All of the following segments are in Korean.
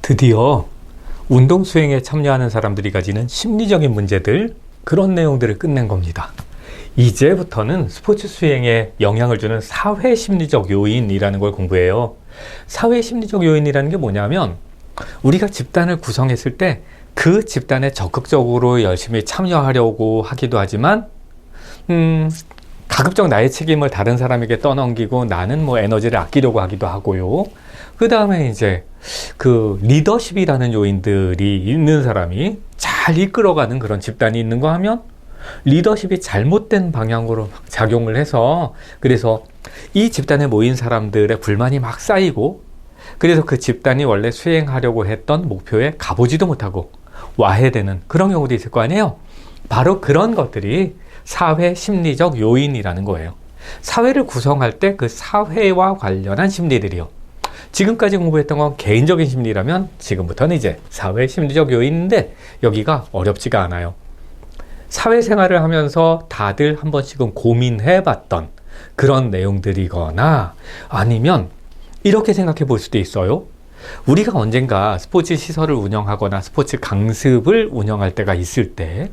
드디어 운동 수행에 참여하는 사람들이 가지는 심리적인 문제들, 그런 내용들을 끝낸 겁니다. 이제부터는 스포츠 수행에 영향을 주는 사회 심리적 요인이라는 걸 공부해요. 사회 심리적 요인이라는 게 뭐냐면, 우리가 집단을 구성했을 때 그 집단에 적극적으로 열심히 참여하려고 하기도 하지만 가급적 나의 책임을 다른 사람에게 떠넘기고 나는 에너지를 아끼려고 하기도 하고요. 그 다음에 이제 그 리더십이라는 요인들이 있는 사람이 잘 이끌어가는 그런 집단이 있는 거 하면, 리더십이 잘못된 방향으로 작용을 해서, 그래서 이 집단에 모인 사람들의 불만이 막 쌓이고, 그래서 그 집단이 원래 수행하려고 했던 목표에 가보지도 못하고 와해되는 그런 경우도 있을 거 아니에요. 바로 그런 것들이 사회 심리적 요인이라는 거예요. 사회를 구성할 때 그 사회와 관련한 심리들이요. 지금까지 공부했던 건 개인적인 심리라면, 지금부터는 이제 사회 심리적 요인인데 여기가 어렵지가 않아요. 사회생활을 하면서 다들 한 번씩은 고민해 봤던 그런 내용들이거나, 아니면 이렇게 생각해 볼 수도 있어요. 우리가 언젠가 스포츠 시설을 운영하거나 스포츠 강습을 운영할 때가 있을 때,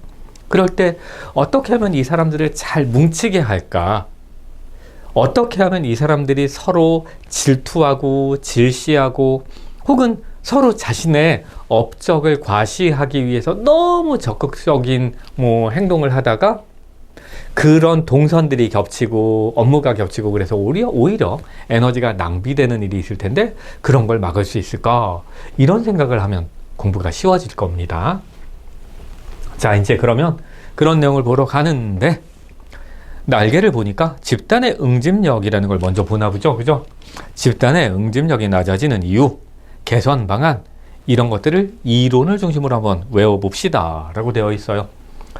그럴 때 어떻게 하면 이 사람들을 잘 뭉치게 할까? 어떻게 하면 이 사람들이 서로 질투하고 질시하고 혹은 서로 자신의 업적을 과시하기 위해서 너무 적극적인 행동을 하다가 그런 동선들이 겹치고 업무가 겹치고, 그래서 오히려 에너지가 낭비되는 일이 있을 텐데 그런 걸 막을 수 있을까? 이런 생각을 하면 공부가 쉬워질 겁니다. 자, 이제 그러면 그런 내용을 보러 가는데, 날개를 보니까 집단의 응집력이라는 걸 먼저 보나 보죠. 그죠? 집단의 응집력이 낮아지는 이유, 개선 방안, 이런 것들을 이론을 중심으로 한번 외워봅시다 라고 되어 있어요.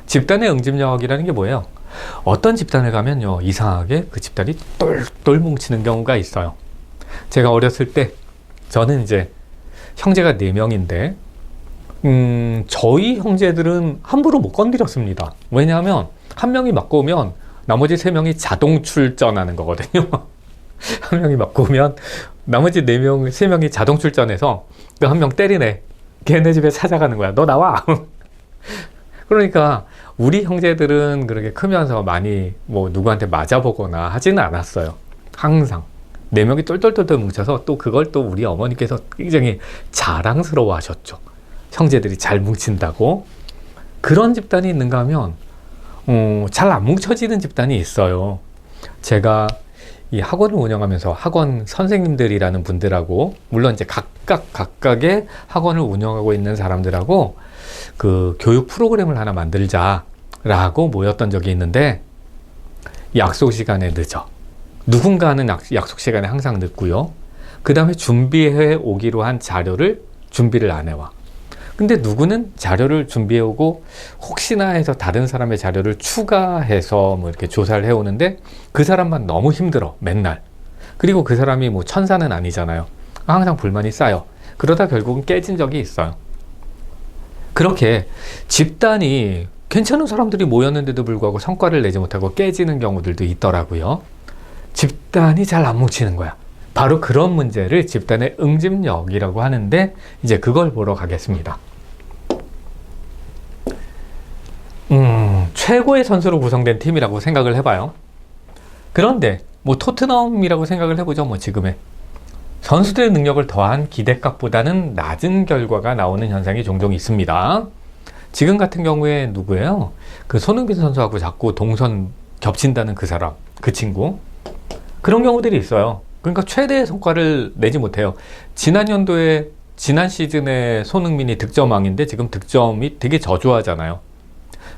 집단의 응집력이라는 게 뭐예요? 어떤 집단을 가면요, 이상하게 그 집단이 똘똘 뭉치는 경우가 있어요. 제가 어렸을 때, 저는 이제 형제가 4명인데 저희 형제들은 함부로 못 건드렸습니다. 왜냐하면 한 명이 맞고 오면 나머지 3명이 자동 출전하는 거거든요. 한 명이 맞고 오면 나머지 3명이 자동 출전해서 그 한 명 때리네, 걔네 집에 찾아가는 거야. 너 나와. 그러니까 우리 형제들은 그렇게 크면서 많이 누구한테 맞아보거나 하지는 않았어요. 항상 4명이 똘똘똘똘 뭉쳐서, 또 그걸 또 우리 어머니께서 굉장히 자랑스러워 하셨죠. 형제들이 잘 뭉친다고. 그런 집단이 있는가 하면 잘 안 뭉쳐지는 집단이 있어요. 제가 이 학원을 운영하면서 학원 선생님들이라는 분들하고, 물론 이제 각각의 학원을 운영하고 있는 사람들하고 그 교육 프로그램을 하나 만들자라고 모였던 적이 있는데, 약속 시간에 늦어. 누군가는 약속 시간에 항상 늦고요. 그 다음에 준비해 오기로 한 자료를 준비를 안 해와. 근데 누구는 자료를 준비해 오고 혹시나 해서 다른 사람의 자료를 추가해서 이렇게 조사를 해 오는데, 그 사람만 너무 힘들어, 맨날. 그리고 그 사람이 천사는 아니잖아요. 항상 불만이 쌓여. 그러다 결국은 깨진 적이 있어요. 그렇게 집단이 괜찮은 사람들이 모였는데도 불구하고 성과를 내지 못하고 깨지는 경우들도 있더라고요. 집단이 잘 안 뭉치는 거야. 바로 그런 문제를 집단의 응집력이라고 하는데, 이제 그걸 보러 가겠습니다. 최고의 선수로 구성된 팀이라고 생각을 해봐요. 그런데 토트넘이라고 생각을 해보죠. 지금의 선수들의 능력을 더한 기대값보다는 낮은 결과가 나오는 현상이 종종 있습니다. 지금 같은 경우에 누구예요? 그 손흥민 선수하고 자꾸 동선 겹친다는 그 사람, 그 친구. 그런 경우들이 있어요. 그러니까 최대의 성과를 내지 못해요. 지난 시즌에 손흥민이 득점왕인데 지금 득점이 되게 저조하잖아요.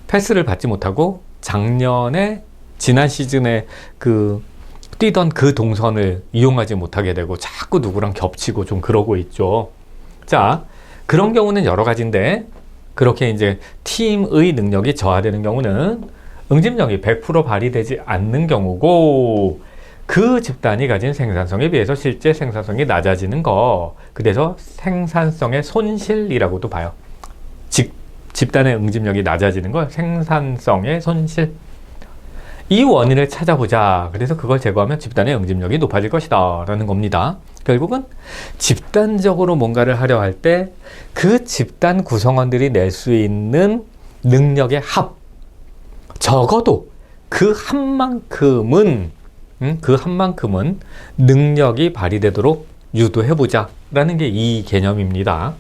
패스를 받지 못하고 지난 시즌에 뛰던 그 동선을 이용하지 못하게 되고 자꾸 누구랑 겹치고 좀 그러고 있죠. 자, 그런 경우는 여러 가지인데, 그렇게 이제 팀의 능력이 저하되는 경우는 응집력이 100% 발휘되지 않는 경우고, 그 집단이 가진 생산성에 비해서 실제 생산성이 낮아지는 거, 그래서 생산성의 손실이라고도 봐요. 집단의 응집력이 낮아지는 걸 생산성의 손실. 이 원인을 찾아보자. 그래서 그걸 제거하면 집단의 응집력이 높아질 것이다 라는 겁니다. 결국은 집단적으로 뭔가를 하려 할 때 그 집단 구성원들이 낼 수 있는 능력의 합, 적어도 그 한 만큼은 능력이 발휘되도록 유도해보자 라는 게 이 개념입니다.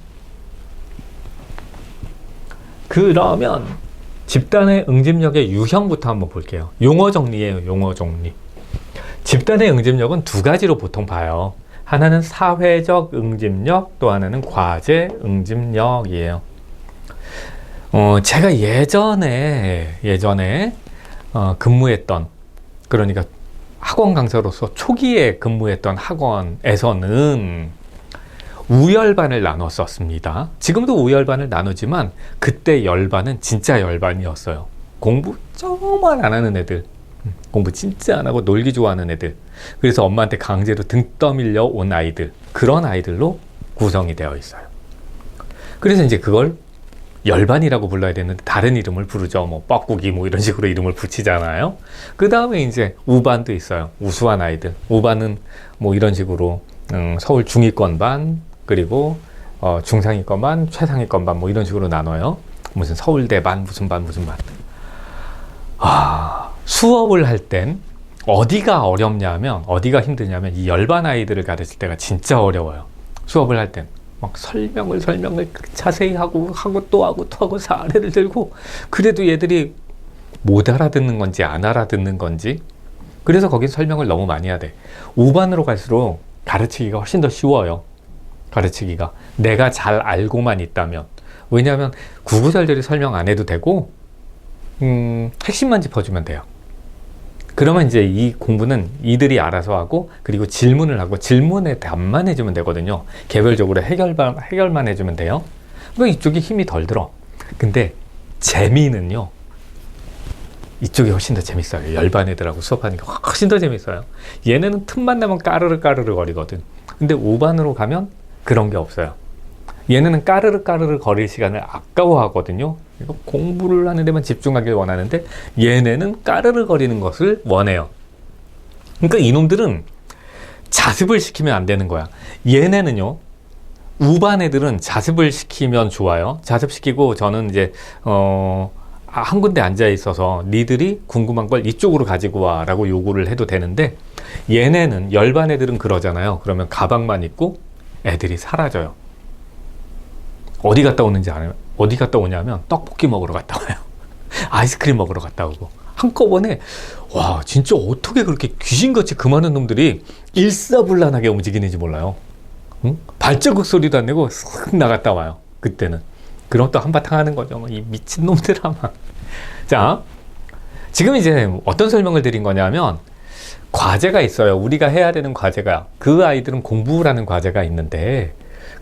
그러면 집단의 응집력의 유형부터 한번 볼게요. 용어 정리예요. 용어 정리. 집단의 응집력은 두 가지로 보통 봐요. 하나는 사회적 응집력, 또 하나는 과제 응집력이에요. 제가 예전에 근무했던, 그러니까 학원 강사로서 초기에 근무했던 학원에서는 우열반을 나눴었습니다. 지금도 우열반을 나누지만 그때 열반은 진짜 열반이었어요. 공부 정말 안 하는 애들, 공부 진짜 안 하고 놀기 좋아하는 애들, 그래서 엄마한테 강제로 등 떠밀려 온 아이들, 그런 아이들로 구성이 되어 있어요. 그래서 이제 그걸 열반이라고 불러야 되는데 다른 이름을 부르죠. 뭐 뻐꾸기 뭐 이런 식으로 이름을 붙이잖아요. 그 다음에 이제 우반도 있어요. 우수한 아이들. 우반은 뭐 이런 식으로 서울 중위권반, 그리고 중상위권반, 최상위권반 뭐 이런 식으로 나눠요. 무슨 서울대반, 무슨 반. 수업을 할 땐 어디가 어렵냐면, 어디가 힘드냐면 이 열반 아이들을 가르칠 때가 진짜 어려워요. 수업을 할 땐 막 설명을 자세히 하고 또 하고 사례를 들고, 그래도 얘들이 못 알아듣는 건지 안 알아듣는 건지, 그래서 거긴 설명을 너무 많이 해야 돼. 우반으로 갈수록 가르치기가 훨씬 더 쉬워요. 가르치기가 내가 잘 알고만 있다면. 왜냐하면 구구절절히 설명 안 해도 되고 핵심만 짚어주면 돼요. 그러면 이제 이 공부는 이들이 알아서 하고, 그리고 질문을 하고 질문에 답만 해주면 되거든요. 개별적으로 해결만 해주면 돼요. 그러니까 이쪽이 힘이 덜 들어. 근데 재미는요, 이쪽이 훨씬 더 재밌어요. 열반 애들하고 수업하니까 훨씬 더 재밌어요. 얘네는 틈만 나면 까르르 거리거든. 근데 우반으로 가면 그런 게 없어요. 얘네는 까르르 거릴 시간을 아까워하거든요. 이거 공부를 하는 데만 집중하길 원하는데 얘네는 까르르 거리는 것을 원해요. 그러니까 이놈들은 자습을 시키면 안 되는 거야. 얘네는요, 우반 애들은 자습을 시키면 좋아요. 자습시키고 저는 이제 한 군데 앉아 있어서 니들이 궁금한 걸 이쪽으로 가지고 와 라고 요구를 해도 되는데, 얘네는 열반 애들은 그러잖아요. 그러면 가방만 입고 애들이 사라져요. 어디 갔다 오냐면 떡볶이 먹으러 갔다 와요. 아이스크림 먹으러 갔다 오고. 한꺼번에 와, 진짜 어떻게 그렇게 귀신같이 그 많은 놈들이 일사불란하게 움직이는지 몰라요. 응? 발자국 소리도 안 내고 쓱 나갔다 와요. 그때는. 그럼 또 한바탕 하는 거죠. 이 미친놈들아 막. 자, 지금 이제 어떤 설명을 드린 거냐면, 과제가 있어요. 우리가 해야 되는 과제가. 그 아이들은 공부라는 과제가 있는데,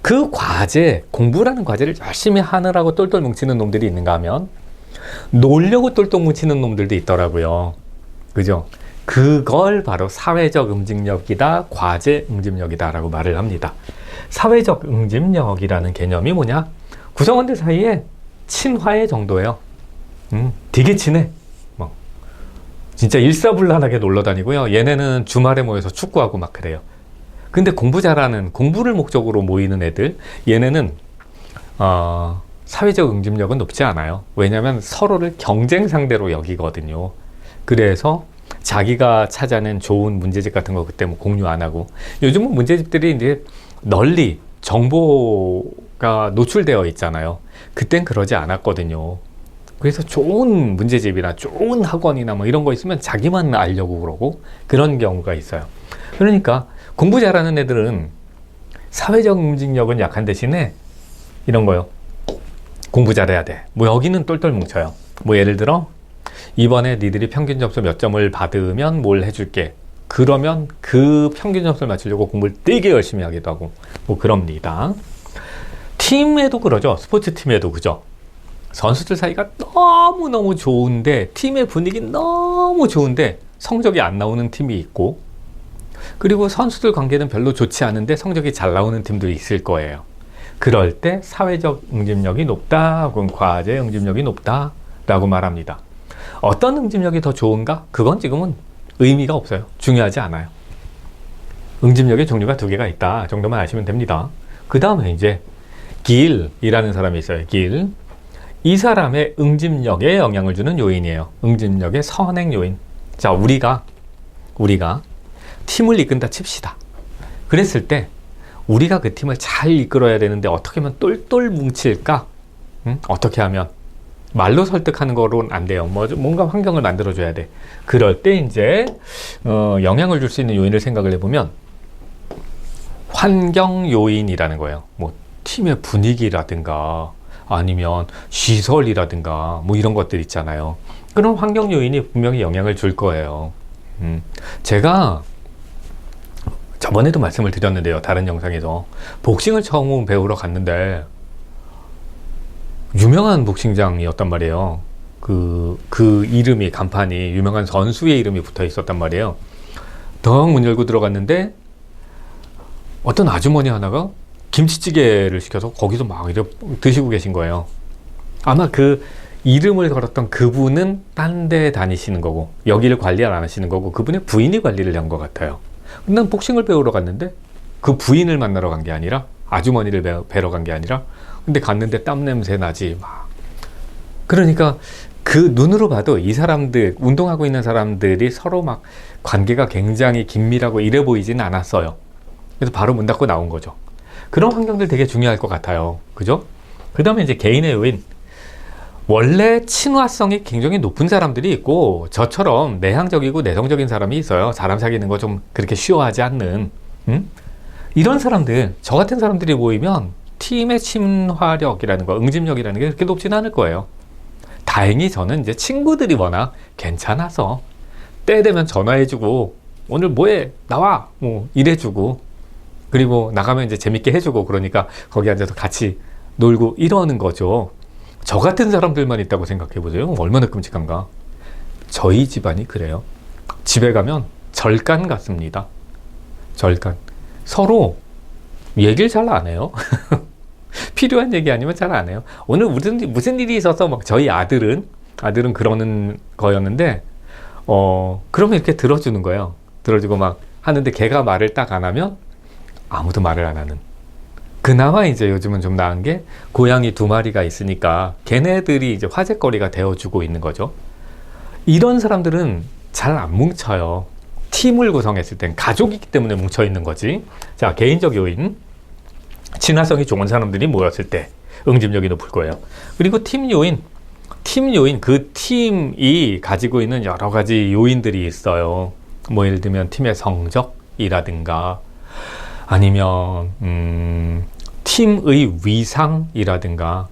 그 과제, 공부라는 과제를 열심히 하느라고 똘똘 뭉치는 놈들이 있는가 하면 놀려고 똘똘 뭉치는 놈들도 있더라고요. 그죠? 그걸 바로 사회적 응집력이다, 과제 응집력이다 라고 말을 합니다. 사회적 응집력이라는 개념이 뭐냐? 구성원들 사이에 친화의 정도예요. 되게 친해. 진짜 일사불란하게 놀러 다니고요. 얘네는 주말에 모여서 축구하고 막 그래요. 근데 공부 잘하는, 공부를 목적으로 모이는 애들, 얘네는 사회적 응집력은 높지 않아요. 왜냐하면 서로를 경쟁 상대로 여기거든요. 그래서 자기가 찾아낸 좋은 문제집 같은 거 그때 뭐 공유 안 하고, 요즘은 문제집들이 이제 널리 정보가 노출되어 있잖아요. 그땐 그러지 않았거든요. 그래서 좋은 문제집이나 좋은 학원이나 뭐 이런 거 있으면 자기만 알려고 그러고, 그런 경우가 있어요. 그러니까 공부 잘하는 애들은 사회적 응집력은 약한 대신에 이런 거요. 공부 잘해야 돼. 뭐 여기는 똘똘 뭉쳐요. 뭐 예를 들어 이번에 니들이 평균 점수 몇 점을 받으면 뭘 해줄게. 그러면 그 평균 점수를 맞추려고 공부를 되게 열심히 하기도 하고 뭐 그럽니다. 팀에도 그러죠. 스포츠 팀에도 그죠. 선수들 사이가 너무너무 좋은데, 팀의 분위기 너무 좋은데 성적이 안 나오는 팀이 있고, 그리고 선수들 관계는 별로 좋지 않은데 성적이 잘 나오는 팀도 있을 거예요. 그럴 때 사회적 응집력이 높다 혹은 과제 응집력이 높다 라고 말합니다. 어떤 응집력이 더 좋은가? 그건 지금은 의미가 없어요. 중요하지 않아요. 응집력의 종류가 두 개가 있다 정도만 아시면 됩니다. 그 다음에 이제 길이라는 사람이 있어요. 길. 이 사람의 응집력에 영향을 주는 요인이에요. 응집력의 선행 요인. 자, 우리가 팀을 이끈다 칩시다. 그랬을 때 우리가 그 팀을 잘 이끌어야 되는데 어떻게 하면 똘똘 뭉칠까? 어떻게 하면? 말로 설득하는 거로는 안 돼요. 뭔가 환경을 만들어줘야 돼. 그럴 때 이제 영향을 줄 수 있는 요인을 생각을 해보면 환경 요인이라는 거예요. 뭐 팀의 분위기라든가 아니면 시설이라든가 뭐 이런 것들 있잖아요. 그런 환경 요인이 분명히 영향을 줄 거예요. 제가 저번에도 말씀을 드렸는데요. 다른 영상에서 복싱을 처음 배우러 갔는데 유명한 복싱장이었단 말이에요. 그 이름이, 간판이 유명한 선수의 이름이 붙어 있었단 말이에요. 덩 문 열고 들어갔는데 어떤 아주머니 하나가 김치찌개를 시켜서 거기서 막 이렇게 드시고 계신 거예요. 아마 그 이름을 걸었던 그분은 딴 데 다니시는 거고 여기를 관리 안 하시는 거고 그분의 부인이 관리를 한 것 같아요. 난 복싱을 배우러 갔는데 그 부인을 만나러 간 게 아니라 아주머니를 뵈러 간 게 아니라 근데 갔는데 땀 냄새 나지 막. 그러니까 그 눈으로 봐도 이 사람들, 운동하고 있는 사람들이 서로 막 관계가 굉장히 긴밀하고 이래 보이지는 않았어요. 그래서 바로 문 닫고 나온 거죠. 그런 환경들 되게 중요할 것 같아요. 그죠? 그 다음에 이제 개인의 요인. 원래 친화성이 굉장히 높은 사람들이 있고 저처럼 내향적이고 내성적인 사람이 있어요. 사람 사귀는 거 좀 그렇게 쉬워하지 않는. 이런 사람들, 저 같은 사람들이 모이면 팀의 친화력이라는 거, 응집력이라는 게 그렇게 높지는 않을 거예요. 다행히 저는 이제 친구들이 워낙 괜찮아서 때 되면 전화해주고 오늘 뭐해? 나와! 뭐 이래주고 그리고 나가면 이제 재밌게 해주고 그러니까 거기 앉아서 같이 놀고 이러는 거죠. 저 같은 사람들만 있다고 생각해보세요. 얼마나 끔찍한가. 저희 집안이 그래요. 집에 가면 절간 같습니다. 절간. 서로 얘기를 잘 안 해요. 필요한 얘기 아니면 잘 안 해요. 오늘 무슨 일이 있어서 막 저희 아들은 그러는 거였는데 그러면 이렇게 들어주는 거예요. 들어주고 막 하는데 걔가 말을 딱 안 하면 아무도 말을 안 하는. 그나마 이제 요즘은 좀 나은 게 고양이 2마리가 있으니까 걔네들이 이제 화제거리가 되어주고 있는 거죠. 이런 사람들은 잘 안 뭉쳐요. 팀을 구성했을 땐 가족이기 때문에 뭉쳐 있는 거지. 자, 개인적 요인. 친화성이 좋은 사람들이 모였을 때 응집력이 높을 거예요. 그리고 팀 요인. 그 팀이 가지고 있는 여러 가지 요인들이 있어요. 뭐 예를 들면 팀의 성적이라든가 아니면 팀의 위상이라든가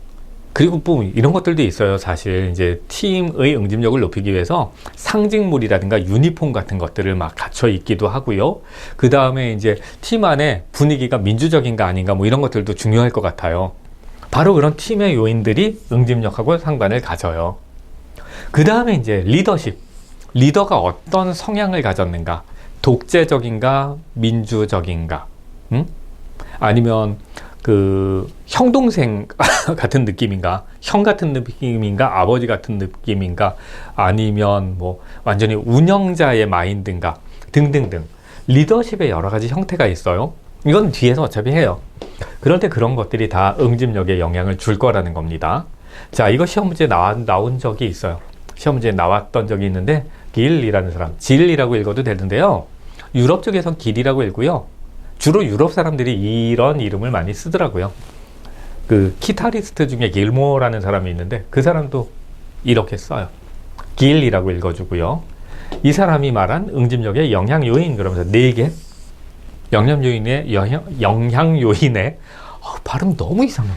그리고 뭐 이런 것들도 있어요. 사실 이제 팀의 응집력을 높이기 위해서 상징물이라든가 유니폼 같은 것들을 막 갖춰 있기도 하고요. 그 다음에 이제 팀 안에 분위기가 민주적인가 아닌가 뭐 이런 것들도 중요할 것 같아요. 바로 그런 팀의 요인들이 응집력하고 상관을 가져요. 그 다음에 이제 리더십. 리더가 어떤 성향을 가졌는가? 독재적인가? 민주적인가? 아니면 그 형 동생 같은 느낌인가, 형 같은 느낌인가, 아버지 같은 느낌인가, 아니면 뭐 완전히 운영자의 마인드인가 등등등. 리더십의 여러 가지 형태가 있어요. 이건 뒤에서 어차피 해요. 그런데 그런 것들이 다 응집력에 영향을 줄 거라는 겁니다. 자, 이거 시험 문제에 나온 적이 있어요. 시험 문제에 나왔던 적이 있는데 길이라는 사람, 질이라고 읽어도 되는데요. 유럽 쪽에선 길이라고 읽고요. 주로 유럽 사람들이 이런 이름을 많이 쓰더라고요. 그 기타리스트 중에 길모어라는 사람이 있는데 그 사람도 이렇게 써요. 길이라고 읽어주고요. 이 사람이 말한 응집력의 영향 요인 그러면서 4개 영향 요인에 발음 너무 이상해.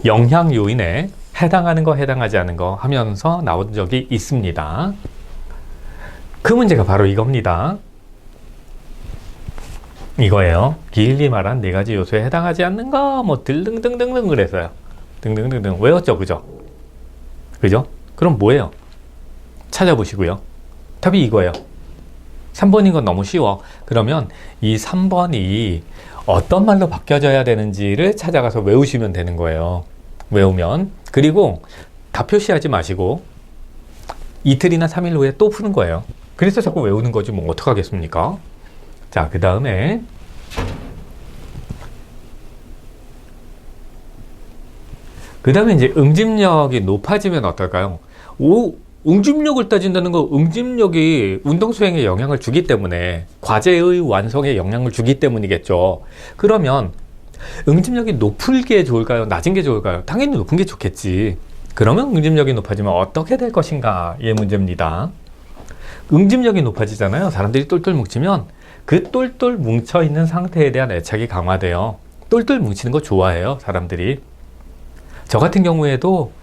영향 요인에 해당하는 거 해당하지 않은 거 하면서 나온 적이 있습니다. 그 문제가 바로 이겁니다. 이거예요. 길리 말한 4가지 요소에 해당하지 않는 거, 뭐, 등등등등등 그랬어요. 등등등등. 외웠죠? 그죠? 그죠? 그럼 뭐예요? 찾아보시고요. 답이 이거예요. 3번인 건 너무 쉬워. 그러면 이 3번이 어떤 말로 바뀌어져야 되는지를 찾아가서 외우시면 되는 거예요. 외우면. 그리고 다 표시하지 마시고 이틀이나 3일 후에 또 푸는 거예요. 그래서 자꾸 외우는 거지 뭐 어떡하겠습니까? 자, 그 다음에 그 다음에 이제 응집력이 높아지면 어떨까요? 응집력을 따진다는 거, 응집력이 운동 수행에 영향을 주기 때문에, 과제의 완성에 영향을 주기 때문이겠죠. 그러면 응집력이 높은 게 좋을까요? 낮은 게 좋을까요? 당연히 높은 게 좋겠지. 그러면 응집력이 높아지면 어떻게 될 것인가? 의 문제입니다. 응집력이 높아지잖아요. 사람들이 똘똘 뭉치면 그 똘똘 뭉쳐 있는 상태에 대한 애착이 강화돼요. 똘똘 뭉치는 거 좋아해요, 사람들이. 저 같은 경우에도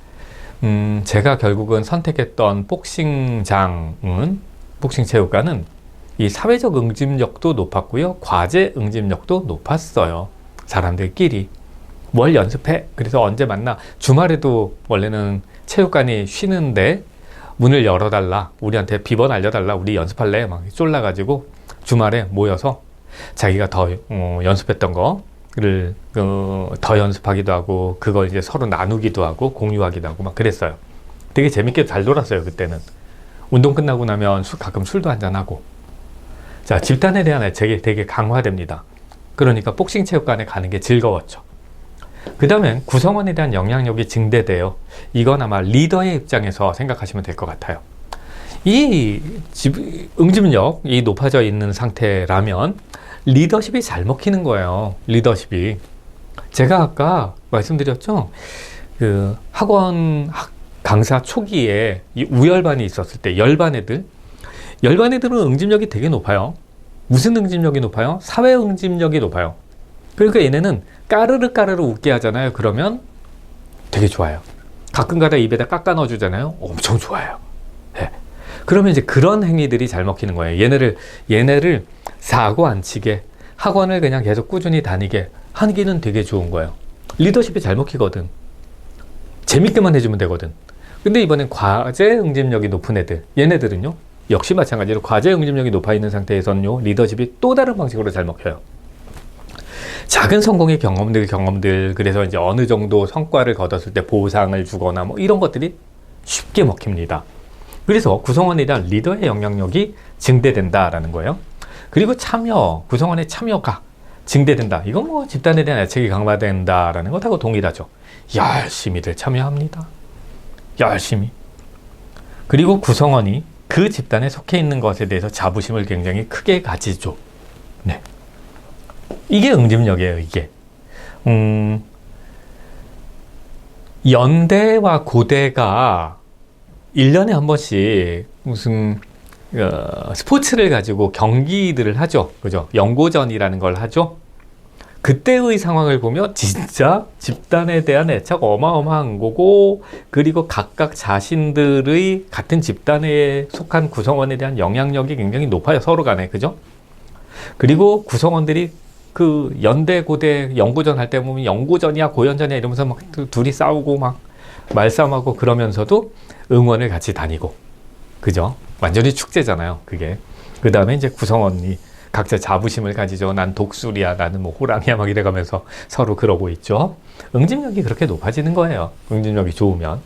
제가 결국은 선택했던 복싱장은, 복싱체육관은 이 사회적 응집력도 높았고요, 과제 응집력도 높았어요. 사람들끼리 뭘 연습해, 그래서 언제 만나, 주말에도 원래는 체육관이 쉬는데 문을 열어달라, 우리한테 비번 알려달라, 우리 연습할래, 막 쫄라가지고 주말에 모여서 자기가 더 연습했던 거를 더 연습하기도 하고, 그걸 이제 서로 나누기도 하고 공유하기도 하고 막 그랬어요. 되게 재밌게 잘 놀았어요. 그때는 운동 끝나고 나면 가끔 술도 한잔하고. 자, 집단에 대한 애착이 되게 강화됩니다. 그러니까 복싱 체육관에 가는 게 즐거웠죠. 그 다음엔 구성원에 대한 영향력이 증대돼요. 이건 아마 리더의 입장에서 생각하시면 될 것 같아요. 이 응집력이 높아져 있는 상태라면 리더십이 잘 먹히는 거예요. 리더십이. 제가 아까 말씀드렸죠. 그 학원 강사 초기에 이 우열반이 있었을 때 열반 애들은 응집력이 되게 높아요. 무슨 응집력이 높아요? 사회 응집력이 높아요. 그러니까 얘네는 까르르 웃게 하잖아요. 그러면 되게 좋아요. 가끔가다 입에다 깎아 넣어주잖아요. 엄청 좋아요. 네. 그러면 이제 그런 행위들이 잘 먹히는 거예요. 얘네를 사고 안 치게, 학원을 그냥 계속 꾸준히 다니게 하기는 되게 좋은 거예요. 리더십이 잘 먹히거든. 재밌게만 해주면 되거든. 근데 이번엔 과제 응집력이 높은 애들, 얘네들은요, 역시 마찬가지로 과제 응집력이 높아 있는 상태에서는요, 리더십이 또 다른 방식으로 잘 먹혀요. 작은 성공의 경험들, 그래서 이제 어느 정도 성과를 거뒀을 때 보상을 주거나 뭐 이런 것들이 쉽게 먹힙니다. 그래서 구성원에 대한 리더의 영향력이 증대된다라는 거예요. 그리고 구성원의 참여가 증대된다. 이건 뭐 집단에 대한 애착이 강화된다라는 것하고 동일하죠. 열심히들 참여합니다. 열심히. 그리고 구성원이 그 집단에 속해 있는 것에 대해서 자부심을 굉장히 크게 가지죠. 네. 이게 응집력이에요, 이게. 연대와 고대가 1년에 한 번씩 무슨 스포츠를 가지고 경기들을 하죠. 그죠? 연고전이라는 걸 하죠. 그때의 상황을 보면 진짜 집단에 대한 애착 어마어마한 거고, 그리고 각각 자신들의 같은 집단에 속한 구성원에 대한 영향력이 굉장히 높아요. 서로 간에. 그죠? 그리고 구성원들이 그 연대, 고대, 연고전 할 때 보면 연고전이야, 고연전이야 이러면서 막 둘이 싸우고 막 말싸움하고 그러면서도 응원을 같이 다니고. 그죠? 완전히 축제잖아요, 그게. 그 다음에 이제 구성원이 각자 자부심을 가지죠. 난 독수리야, 나는 뭐 호랑이야, 막 이래가면서 서로 그러고 있죠. 응집력이 그렇게 높아지는 거예요. 응집력이 좋으면.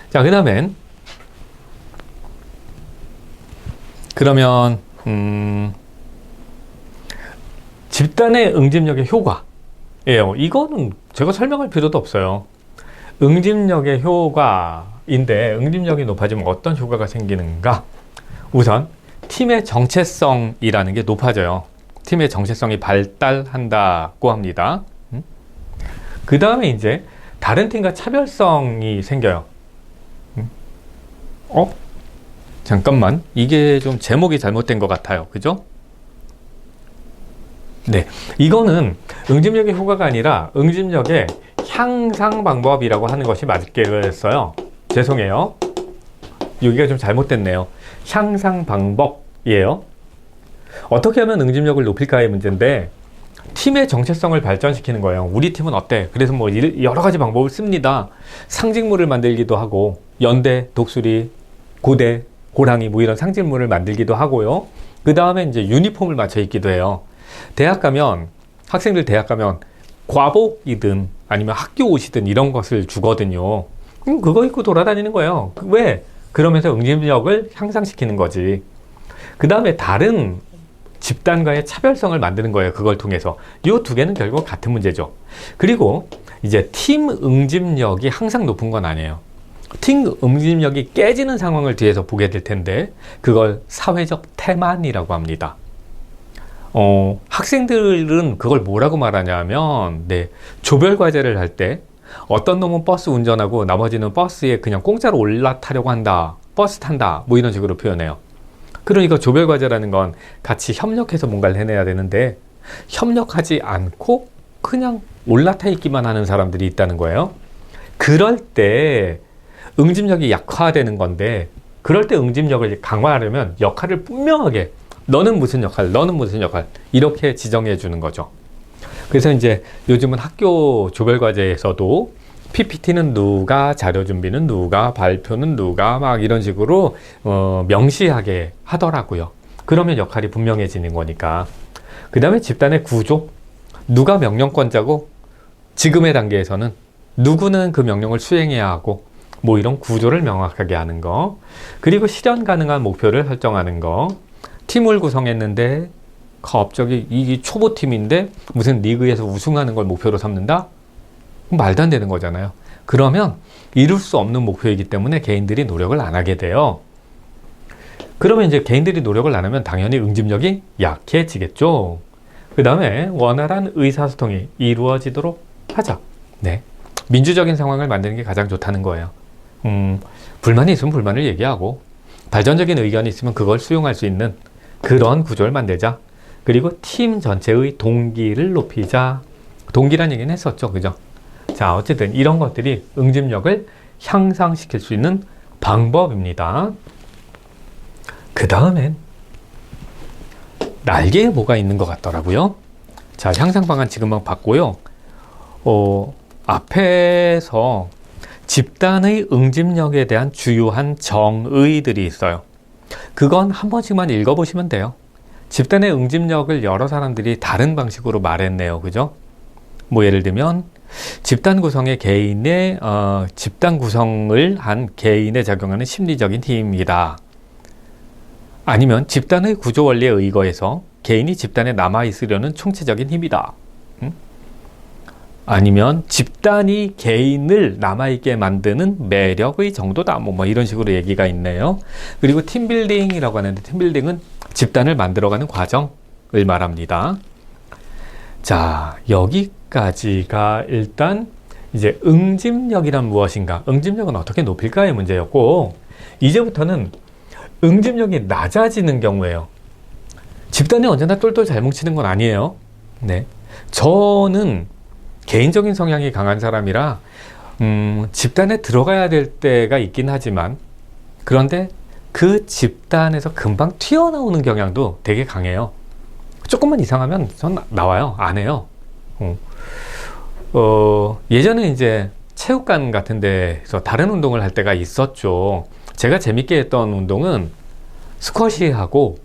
자, 그 다음엔, 그러면, 집단의 응집력의 효과예요. 이거는 제가 설명할 필요도 없어요. 응집력의 효과인데, 응집력이 높아지면 어떤 효과가 생기는가? 우선 팀의 정체성이라는 게 높아져요. 팀의 정체성이 발달한다고 합니다. 그 다음에 이제 다른 팀과 차별성이 생겨요. 잠깐만, 이게 좀 제목이 잘못된 것 같아요. 그죠? 네, 이거는 응집력의 효과가 아니라 응집력의 향상 방법이라고 하는 것이 맞겠어요. 죄송해요. 여기가 좀 잘못됐네요. 향상 방법이에요. 어떻게 하면 응집력을 높일까의 문제인데, 팀의 정체성을 발전시키는 거예요. 우리 팀은 어때? 그래서 뭐 여러 가지 방법을 씁니다. 상징물을 만들기도 하고, 연대, 독수리, 고대, 호랑이 뭐 이런 상징물을 만들기도 하고요. 그 다음에 이제 유니폼을 맞춰 입기도 해요. 학생들 대학 가면 과복이든 아니면 학교 옷이든 이런 것을 주거든요. 그거 입고 돌아다니는 거예요. 왜? 그러면서 응집력을 향상시키는 거지. 그 다음에 다른 집단과의 차별성을 만드는 거예요. 그걸 통해서. 이 두 개는 결국 같은 문제죠. 그리고 이제 팀 응집력이 항상 높은 건 아니에요. 팀 응집력이 깨지는 상황을 뒤에서 보게 될 텐데 그걸 사회적 태만이라고 합니다. 학생들은 그걸 뭐라고 말하냐면 조별 과제를 할 때 어떤 놈은 버스 운전하고 나머지는 버스에 그냥 공짜로 올라타려고 한다. 버스 탄다. 뭐 이런 식으로 표현해요. 그러니까 조별 과제라는 건 같이 협력해서 뭔가를 해내야 되는데 협력하지 않고 그냥 올라타 있기만 하는 사람들이 있다는 거예요. 그럴 때 응집력이 약화되는 건데 그럴 때 응집력을 강화하려면 역할을 분명하게 너는 무슨 역할, 너는 무슨 역할 이렇게 지정해 주는 거죠. 그래서 이제 요즘은 학교 조별 과제에서도 PPT는 누가, 자료 준비는 누가, 발표는 누가 막 이런 식으로 명시하게 하더라고요. 그러면 역할이 분명해지는 거니까. 그 다음에 집단의 구조, 누가 명령권자고 지금의 단계에서는 누구는 그 명령을 수행해야 하고 뭐 이런 구조를 명확하게 하는 거, 그리고 실현 가능한 목표를 설정하는 거. 팀을 구성했는데 갑자기 이 초보팀인데 무슨 리그에서 우승하는 걸 목표로 삼는다? 말도 안 되는 거잖아요. 그러면 이룰 수 없는 목표이기 때문에 개인들이 노력을 안 하게 돼요. 그러면 이제 개인들이 노력을 안 하면 당연히 응집력이 약해지겠죠. 그 다음에 원활한 의사소통이 이루어지도록 하자. 민주적인 상황을 만드는 게 가장 좋다는 거예요. 불만이 있으면 불만을 얘기하고 발전적인 의견이 있으면 그걸 수용할 수 있는 그런 구조를 만들자. 그리고 팀 전체의 동기를 높이자. 동기란 얘기는 했었죠. 그죠? 자, 어쨌든 이런 것들이 응집력을 향상시킬 수 있는 방법입니다. 그 다음엔 날개에 뭐가 있는 것 같더라고요. 자, 향상 방안 지금은 봤고요. 앞에서 집단의 응집력에 대한 주요한 정의들이 있어요. 그건 한 번씩만 읽어보시면 돼요. 집단의 응집력을 여러 사람들이 다른 방식으로 말했네요. 그죠? 뭐 예를 들면 집단 구성의 개인의 집단 구성을 한 개인에 작용하는 심리적인 힘이다. 아니면 집단의 구조 원리에 의거해서 개인이 집단에 남아 있으려는 총체적인 힘이다. 아니면 집단이 개인을 남아있게 만드는 매력의 정도다. 뭐 이런 식으로 얘기가 있네요. 그리고 팀빌딩이라고 하는데 팀빌딩은 집단을 만들어가는 과정을 말합니다. 자, 여기까지가 일단 이제 응집력이란 무엇인가, 응집력은 어떻게 높일까의 문제였고, 이제부터는 응집력이 낮아지는 경우에요. 집단이 언제나 똘똘 잘 뭉치는 건 아니에요. 저는 개인적인 성향이 강한 사람이라 집단에 들어가야 될 때가 있긴 하지만 그런데 그 집단에서 금방 튀어나오는 경향도 되게 강해요. 조금만 이상하면 전 나와요. 안 해요. 예전에 이제 체육관 같은 데서 다른 운동을 할 때가 있었죠. 제가 재밌게 했던 운동은 스쿼시하고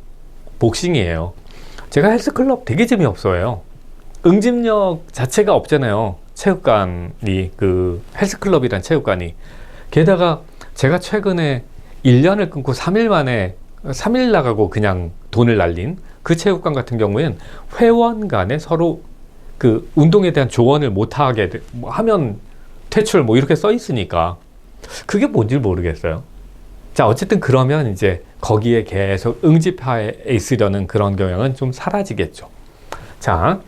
복싱이에요. 제가 헬스클럽 되게 재미없어요. 응집력 자체가 없잖아요. 체육관이, 그 헬스클럽이란 체육관이. 게다가 제가 최근에 1년을 끊고 3일 만에 3일 나가고 그냥 돈을 날린 그 체육관 같은 경우에는 회원 간에 서로 그 운동에 대한 조언을 못하게 하면 퇴출 뭐 이렇게 써 있으니까 그게 뭔지 모르겠어요. 자, 어쨌든 그러면 이제 거기에 계속 응집하에 있으려는 그런 경향은 좀 사라지겠죠. 자,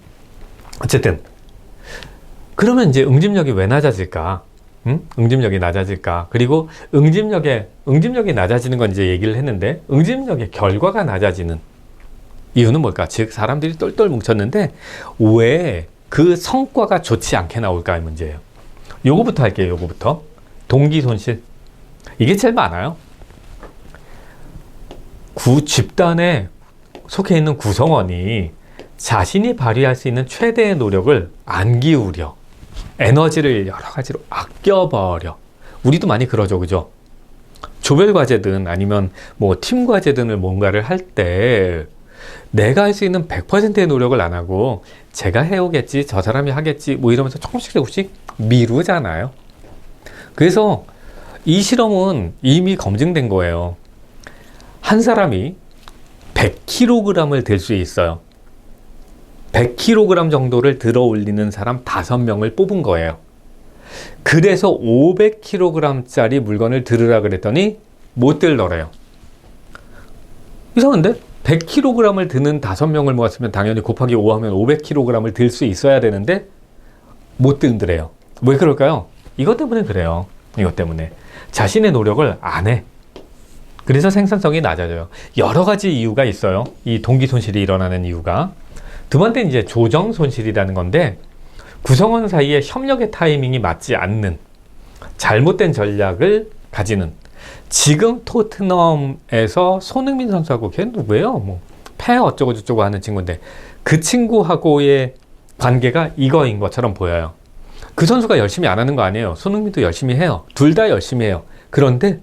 어쨌든 그러면 이제 응집력이 왜 낮아질까? 응집력이 낮아질까? 그리고 응집력이 낮아지는 건 이제 얘기를 했는데 응집력의 결과가 낮아지는 이유는 뭘까? 즉 사람들이 똘똘 뭉쳤는데 왜 그 성과가 좋지 않게 나올까의 문제예요. 요거부터 할게요. 요거부터. 동기 손실. 이게 제일 많아요. 집단에 속해 있는 구성원이 자신이 발휘할 수 있는 최대의 노력을 안 기울여. 에너지를 여러 가지로 아껴버려. 우리도 많이 그러죠. 그죠? 조별 과제든 아니면 뭐 팀 과제든을 뭔가를 할 때 내가 할 수 있는 100%의 노력을 안 하고 제가 해오겠지, 저 사람이 하겠지 뭐 이러면서 조금씩 미루잖아요. 그래서 이 실험은 이미 검증된 거예요. 한 사람이 100kg을 들 수 있어요. 100kg 정도를 들어 올리는 사람 5명을 뽑은 거예요. 그래서 500kg짜리 물건을 들으라 그랬더니 못 들더래요. 이상한데? 100kg을 드는 5명을 모았으면 당연히 곱하기 5 하면 500kg을 들 수 있어야 되는데 못 들더래요. 왜 그럴까요? 이것 때문에 그래요. 이것 때문에. 자신의 노력을 안 해. 그래서 생산성이 낮아져요. 여러 가지 이유가 있어요. 이 동기 손실이 일어나는 이유가. 두 번째는 이제 조정 손실이라는 건데, 구성원 사이에 협력의 타이밍이 맞지 않는 잘못된 전략을 가지는. 지금 토트넘에서 손흥민 선수하고, 걔는 누구예요? 뭐 패 어쩌고 저쩌고 하는 친구인데, 그 친구하고의 관계가 이거인 것처럼 보여요. 그 선수가 열심히 안 하는 거 아니에요. 손흥민도 열심히 해요. 둘 다 열심히 해요. 그런데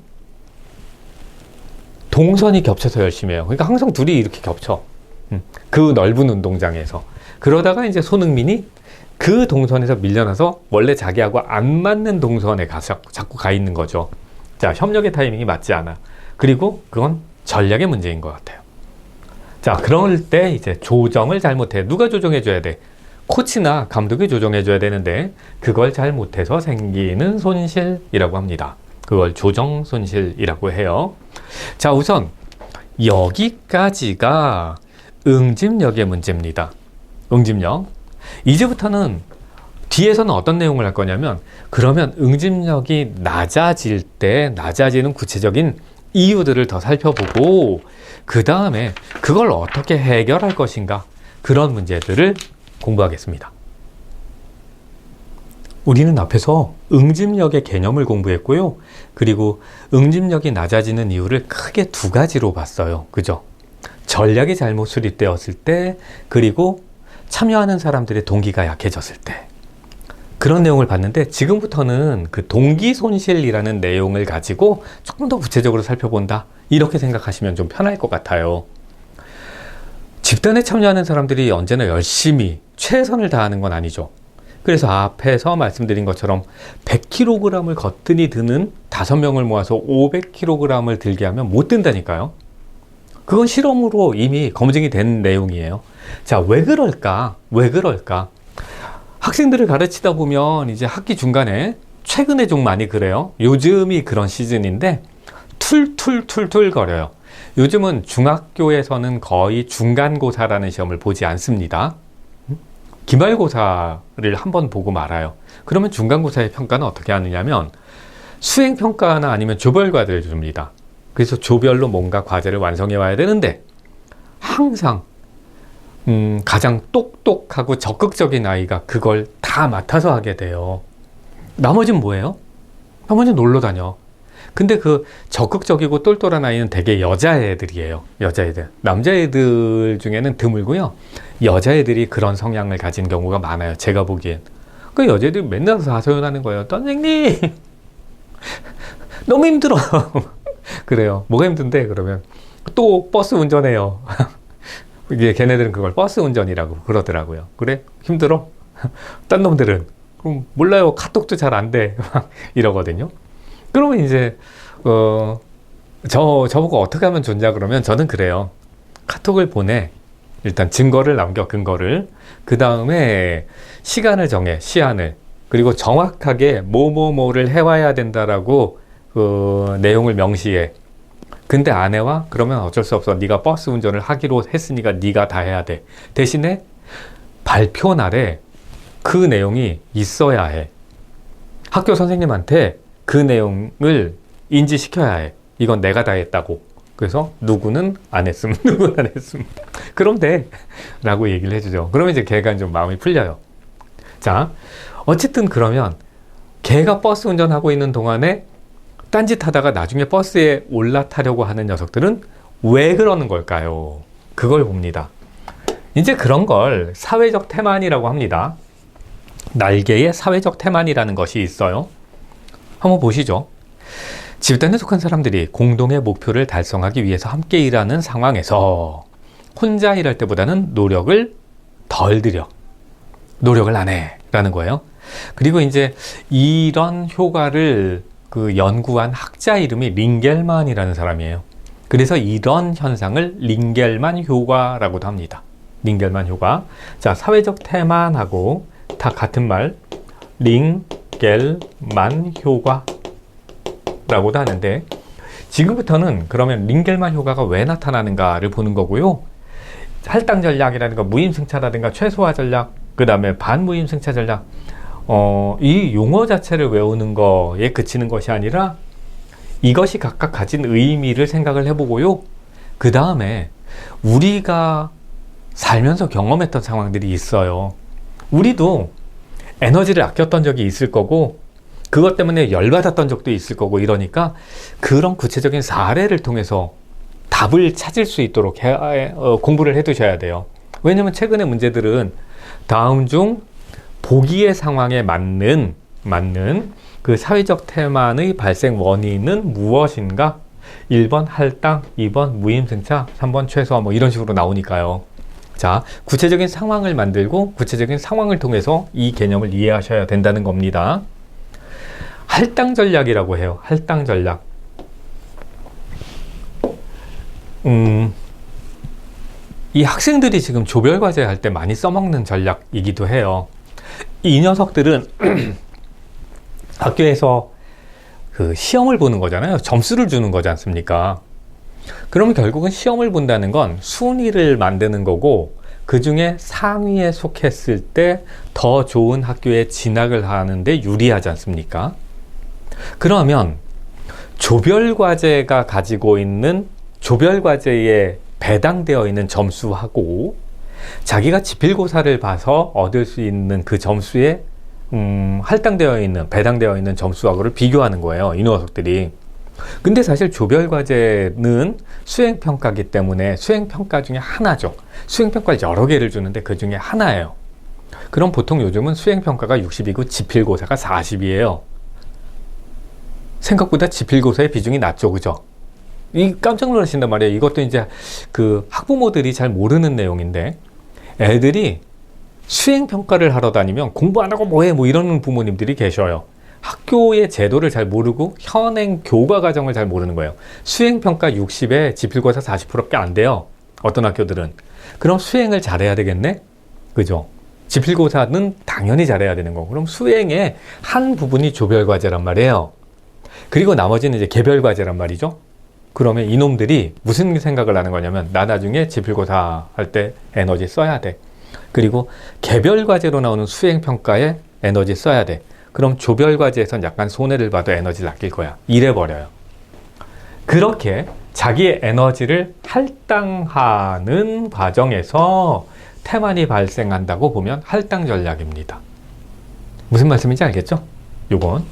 동선이 겹쳐서 열심히 해요. 그러니까 항상 둘이 이렇게 겹쳐. 그 넓은 운동장에서. 그러다가 이제 손흥민이 그 동선에서 밀려나서 원래 자기하고 안 맞는 동선에 가서 자꾸 가 있는 거죠. 자, 협력의 타이밍이 맞지 않아. 그리고 그건 전략의 문제인 것 같아요. 자, 그럴 때 이제 조정을 잘못해. 누가 조정해줘야 돼? 코치나 감독이 조정해줘야 되는데 그걸 잘 못해서 생기는 손실이라고 합니다. 그걸 조정 손실이라고 해요. 자, 우선 여기까지가 응집력의 문제입니다. 응집력. 이제부터는 뒤에서는 어떤 내용을 할 거냐면, 그러면 응집력이 낮아질 때 낮아지는 구체적인 이유들을 더 살펴보고, 그 다음에 그걸 어떻게 해결할 것인가, 그런 문제들을 공부하겠습니다. 우리는 앞에서 응집력의 개념을 공부했고요. 그리고 응집력이 낮아지는 이유를 크게 2가지로 봤어요. 그죠? 전략이 잘못 수립되었을 때, 그리고 참여하는 사람들의 동기가 약해졌을 때. 그런 내용을 봤는데, 지금부터는 그 동기 손실이라는 내용을 가지고 조금 더 구체적으로 살펴본다. 이렇게 생각하시면 좀 편할 것 같아요. 집단에 참여하는 사람들이 언제나 열심히 최선을 다하는 건 아니죠. 그래서 앞에서 말씀드린 것처럼 100kg을 거뜬히 드는 5명을 모아서 500kg을 들게 하면 못 든다니까요. 그건 실험으로 이미 검증이 된 내용이에요. 자, 왜 그럴까? 왜 그럴까? 학생들을 가르치다 보면 이제 학기 중간에, 최근에 좀 많이 그래요. 요즘이 그런 시즌인데 툴툴툴툴 거려요. 요즘은 중학교에서는 거의 중간고사라는 시험을 보지 않습니다. 기말고사를 한번 보고 말아요. 그러면 중간고사의 평가는 어떻게 하느냐면 수행평가나 아니면 조별과제를 줍니다. 그래서 조별로 뭔가 과제를 완성해 와야 되는데, 항상 가장 똑똑하고 적극적인 아이가 그걸 다 맡아서 하게 돼요. 나머지는 뭐예요? 나머지는 놀러 다녀. 근데 그 적극적이고 똘똘한 아이는 대개 여자애들이에요. 여자애들. 남자애들 중에는 드물고요. 여자애들이 그런 성향을 가진 경우가 많아요. 제가 보기엔. 그 여자애들이 맨날 하소연하는 거예요. 선생님! 너무 힘들어. 그래요. 뭐가 힘든데? 그러면 또 버스 운전해요. 이게 걔네들은 그걸 버스 운전이라고 그러더라고요. 그래? 힘들어? 딴 놈들은? 그럼 몰라요. 카톡도 잘 안 돼. 이러거든요. 그러면 이제 저보고 어떻게 하면 좋냐 그러면 저는 그래요. 카톡을 보내. 일단 증거를 남겨, 근거를. 그 다음에 시간을 정해, 시한을. 그리고 정확하게 뭐뭐뭐를 해와야 된다라고 내용을 명시해. 근데 안 해와? 그러면 어쩔 수 없어. 네가 버스 운전을 하기로 했으니까 네가 다 해야 돼. 대신에 발표 날에 그 내용이 있어야 해. 학교 선생님한테 그 내용을 인지시켜야 해. 이건 내가 다 했다고. 그래서 누구는 안 했음, 누구는 안 했음. 그럼 돼. 라고 얘기를 해주죠. 그러면 이제 걔가 좀 마음이 풀려요. 자, 어쨌든 그러면 걔가 버스 운전하고 있는 동안에 딴짓하다가 나중에 버스에 올라타려고 하는 녀석들은 왜 그러는 걸까요? 그걸 봅니다. 이제 그런 걸 사회적 태만이라고 합니다. 날개의 사회적 태만이라는 것이 있어요. 한번 보시죠. 집단에 속한 사람들이 공동의 목표를 달성하기 위해서 함께 일하는 상황에서 혼자 일할 때보다는 노력을 덜 들여. 노력을 안 해. 라는 거예요. 그리고 이제 이런 효과를 연구한 학자 이름이 링겔만이라는 사람이에요. 그래서 이런 현상을 링겔만 효과라고도 합니다. 링겔만 효과. 자, 사회적 태만하고 다 같은 말, 링겔만 효과라고도 하는데, 지금부터는 그러면 링겔만 효과가 왜 나타나는가를 보는 거고요. 할당 전략이라든가 무임승차라든가 최소화 전략, 그 다음에 반무임승차 전략, 이 용어 자체를 외우는 거에 그치는 것이 아니라 이것이 각각 가진 의미를 생각을 해보고요. 그 다음에 우리가 살면서 경험했던 상황들이 있어요. 우리도 에너지를 아꼈던 적이 있을 거고, 그것 때문에 열받았던 적도 있을 거고, 이러니까 그런 구체적인 사례를 통해서 답을 찾을 수 있도록 공부를 해 두셔야 돼요. 왜냐면 최근의 문제들은 다음 중 보기의 상황에 맞는 그 사회적 태만의 발생 원인은 무엇인가? 1번 할당, 2번 무임승차, 3번 최소화, 뭐 이런 식으로 나오니까요. 자, 구체적인 상황을 만들고 구체적인 상황을 통해서 이 개념을 이해하셔야 된다는 겁니다. 할당 전략이라고 해요. 할당 전략. 이 학생들이 지금 조별 과제 할 때 많이 써먹는 전략이기도 해요. 이 녀석들은 학교에서 그 시험을 보는 거잖아요. 점수를 주는 거지 않습니까? 그러면 결국은 시험을 본다는 건 순위를 만드는 거고, 그 중에 상위에 속했을 때 더 좋은 학교에 진학을 하는데 유리하지 않습니까? 그러면 조별과제가 가지고 있는, 조별과제에 배당되어 있는 점수하고 자기가 지필고사를 봐서 얻을 수 있는 그 점수에 할당되어 있는, 배당되어 있는 점수하고를 비교하는 거예요, 이 녀석들이. 근데 사실 조별과제는 수행평가기 때문에 수행평가 중에 하나죠. 수행평가를 여러 개를 주는데 그 중에 하나예요. 그럼 보통 요즘은 수행평가가 60이고 지필고사가 40이에요. 생각보다 지필고사의 비중이 낮죠, 그죠? 이 깜짝 놀라신단 말이에요. 이것도 이제 그 학부모들이 잘 모르는 내용인데, 애들이 수행평가를 하러 다니면 공부 안 하고 뭐해, 뭐 이러는 부모님들이 계셔요. 학교의 제도를 잘 모르고 현행 교과 과정을 잘 모르는 거예요. 수행평가 60에 지필고사 40%밖에 안 돼요, 어떤 학교들은. 그럼 수행을 잘해야 되겠네? 그죠? 지필고사는 당연히 잘해야 되는 거고, 그럼 수행의 한 부분이 조별과제란 말이에요. 그리고 나머지는 이제 개별과제란 말이죠. 그러면 이놈들이 무슨 생각을 하는 거냐면, 나 나중에 지필고사 할 때 에너지 써야 돼. 그리고 개별과제로 나오는 수행평가에 에너지 써야 돼. 그럼 조별과제에선 약간 손해를 봐도 에너지를 아낄 거야. 이래버려요. 그렇게 자기의 에너지를 할당하는 과정에서 태만이 발생한다고 보면 할당 전략입니다. 무슨 말씀인지 알겠죠? 요건.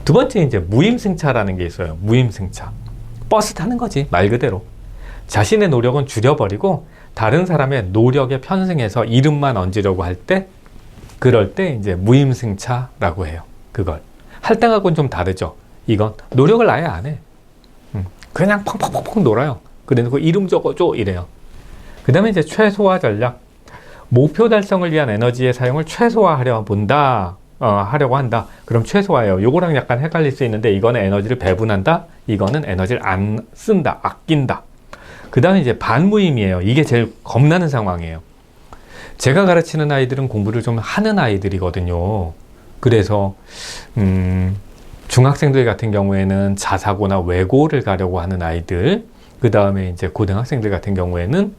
두 번째, 이제 무임승차라는 게 있어요. 무임승차. 버스 타는 거지, 말 그대로. 자신의 노력은 줄여버리고 다른 사람의 노력에 편승해서 이름만 얹으려고 할 때, 그럴 때 이제 무임승차라고 해요. 그걸. 할당하고는 좀 다르죠. 이건 노력을 아예 안 해. 그냥 펑펑펑펑 놀아요. 그래놓고 이름 적어줘, 이래요. 그 다음에 이제 최소화 전략. 목표 달성을 위한 에너지의 사용을 최소화하려고 한다. 그럼 최소화예요. 요거랑 약간 헷갈릴 수 있는데, 이거는 에너지를 배분한다. 이거는 에너지를 안 쓴다. 아낀다. 그 다음에 이제 반무임이에요. 이게 제일 겁나는 상황이에요. 제가 가르치는 아이들은 공부를 좀 하는 아이들이거든요. 그래서 중학생들 같은 경우에는 자사고나 외고를 가려고 하는 아이들, 그 다음에 이제 고등학생들 같은 경우에는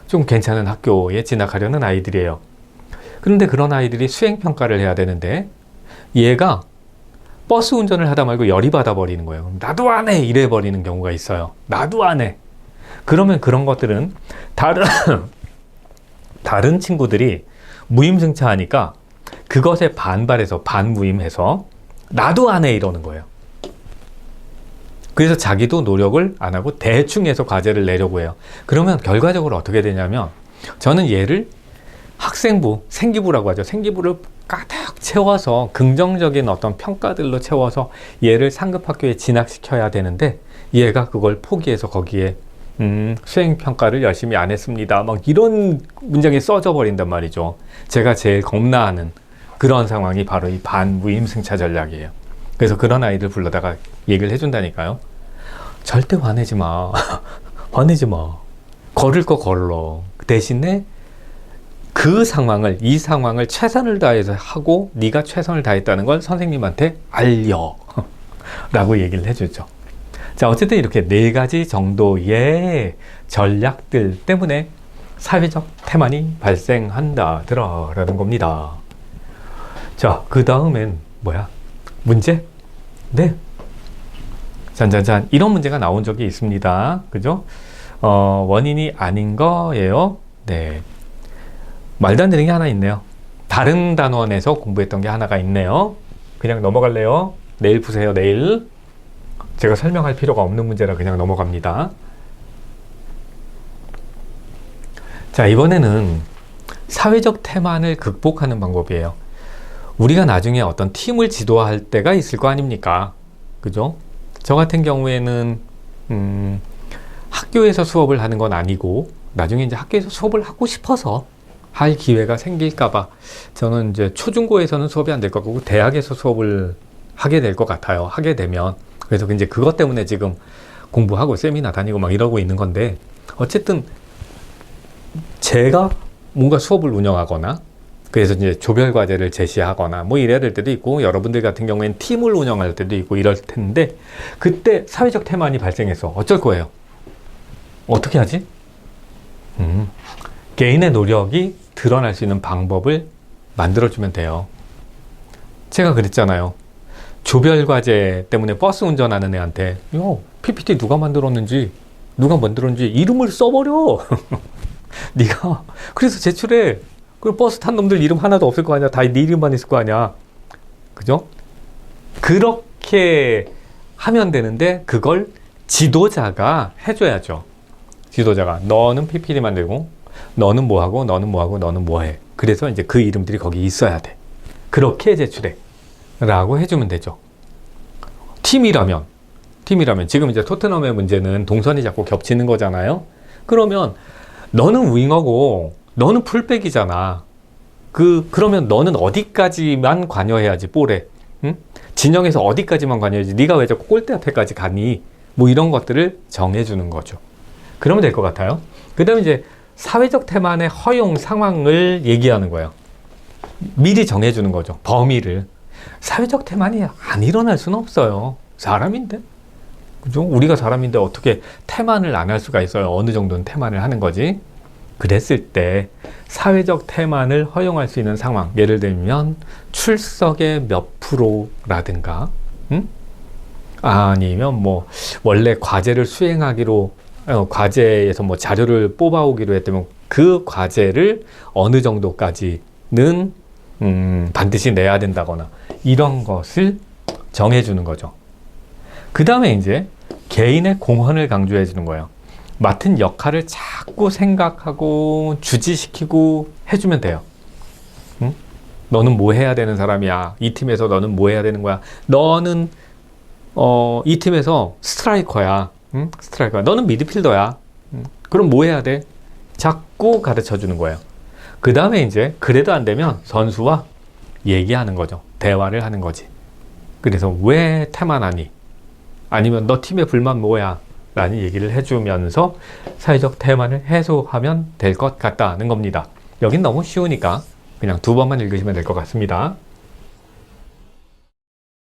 좀 괜찮은 학교에 진학하려는 아이들이에요. 그런데 그런 아이들이 수행평가를 해야 되는데, 얘가 버스 운전을 하다 말고 열이 받아버리는 거예요. 나도 안 해! 이래 버리는 경우가 있어요. 나도 안 해! 그러면 그런 것들은 다른 친구들이 무임승차하니까 그것에 반발해서, 반무임해서 나도 안 해! 이러는 거예요. 그래서 자기도 노력을 안 하고 대충 해서 과제를 내려고 해요. 그러면 결과적으로 어떻게 되냐면, 저는 얘를 학생부, 생기부라고 하죠. 생기부를 가득 채워서 긍정적인 어떤 평가들로 채워서 얘를 상급 학교에 진학시켜야 되는데, 얘가 그걸 포기해서 거기에 수행평가를 열심히 안 했습니다, 막 이런 문장이 써져 버린단 말이죠. 제가 제일 겁나하는 그런 상황이 바로 이 반무임승차 전략이에요. 그래서 그런 아이들 불러다가 얘기를 해준다니까요. 절대 화내지 마. 화내지 마. 걸을 거 걸러. 대신에 이 상황을 최선을 다해서 하고 네가 최선을 다했다는 걸 선생님한테 알려. 라고 얘기를 해주죠. 자, 어쨌든 이렇게 4가지 정도의 전략들 때문에 사회적 태만이 발생한다더라 라는 겁니다. 자, 그 다음엔 뭐야? 문제? 네. 잔잔잔. 이런 문제가 나온 적이 있습니다. 그죠? 원인이 아닌 거예요. 네. 말도 안 되는 게 하나 있네요. 다른 단원에서 공부했던 게 하나가 있네요. 그냥 넘어갈래요? 내일 푸세요, 내일. 제가 설명할 필요가 없는 문제라 그냥 넘어갑니다. 자, 이번에는 사회적 태만을 극복하는 방법이에요. 우리가 나중에 어떤 팀을 지도할 때가 있을 거 아닙니까? 그죠? 저 같은 경우에는 학교에서 수업을 하는 건 아니고 나중에 이제 학교에서 수업을 하고 싶어서 할 기회가 생길까봐 저는 이제 초중고에서는 수업이 안 될 것 같고 대학에서 수업을 하게 될 것 같아요. 하게 되면. 그래서 이제 그것 때문에 지금 공부하고 세미나 다니고 막 이러고 있는 건데, 어쨌든 제가 뭔가 수업을 운영하거나 그래서 이제 조별 과제를 제시하거나 뭐 이래야 될 때도 있고, 여러분들 같은 경우에는 팀을 운영할 때도 있고 이럴 텐데, 그때 사회적 태만이 발생해서 어쩔 거예요? 어떻게 하지? 개인의 노력이 드러날 수 있는 방법을 만들어주면 돼요. 제가 그랬잖아요. 조별 과제 때문에 버스 운전하는 애한테 PPT 누가 만들었는지 이름을 써버려. 네가 그래서 제출해. 그 버스 탄 놈들 이름 하나도 없을 거 아니야. 다 네 이름만 있을 거 아니야. 그죠? 그렇게 하면 되는데 그걸 지도자가 해줘야죠. 지도자가 너는 PPT 만들고 너는 뭐하고 너는 뭐하고 너는 뭐해. 그래서 이제 그 이름들이 거기 있어야 돼. 그렇게 제출해 라고 해주면 되죠. 팀이라면 지금 이제 토트넘의 문제는 동선이 자꾸 겹치는 거잖아요. 그러면 너는 윙어고 너는 풀백이잖아. 그러면 너는 어디까지만 관여해야지, 볼에. 응? 진영에서 어디까지만 관여해야지. 네가 왜 자꾸 골대 앞에까지 가니? 뭐 이런 것들을 정해주는 거죠. 그러면 될 것 같아요. 그 다음에 이제 사회적 태만의 허용 상황을 얘기하는 거예요. 미리 정해주는 거죠. 범위를. 사회적 태만이 안 일어날 수는 없어요. 사람인데. 그죠? 우리가 사람인데 어떻게 태만을 안 할 수가 있어요. 어느 정도는 태만을 하는 거지. 그랬을 때 사회적 태만을 허용할 수 있는 상황, 예를 들면 출석의 몇 프로라든가, 아니면 뭐 원래 과제를 수행하기로 과제에서 뭐 자료를 뽑아오기로 했다면 그 과제를 어느 정도까지는 반드시 내야 된다거나 이런 것을 정해주는 거죠. 그 다음에 이제 개인의 공헌을 강조해 주는 거예요. 맡은 역할을 자꾸 생각하고 주지시키고 해주면 돼요. 응? 너는 뭐 해야 되는 사람이야. 이 팀에서 너는 뭐 해야 되는 거야. 너는 이 팀에서 스트라이커야. 응? 스트라이커야. 너는 미드필더야. 그럼 뭐 해야 돼? 자꾸 가르쳐 주는 거예요. 그 다음에 이제 그래도 안 되면 선수와 얘기하는 거죠. 대화를 하는 거지. 그래서 왜 태만하니? 아니면 너 팀의 불만 뭐야? 라는 얘기를 해주면서 사회적 태만을 해소하면 될 것 같다는 겁니다. 여긴 너무 쉬우니까 그냥 2번만 읽으시면 될 것 같습니다.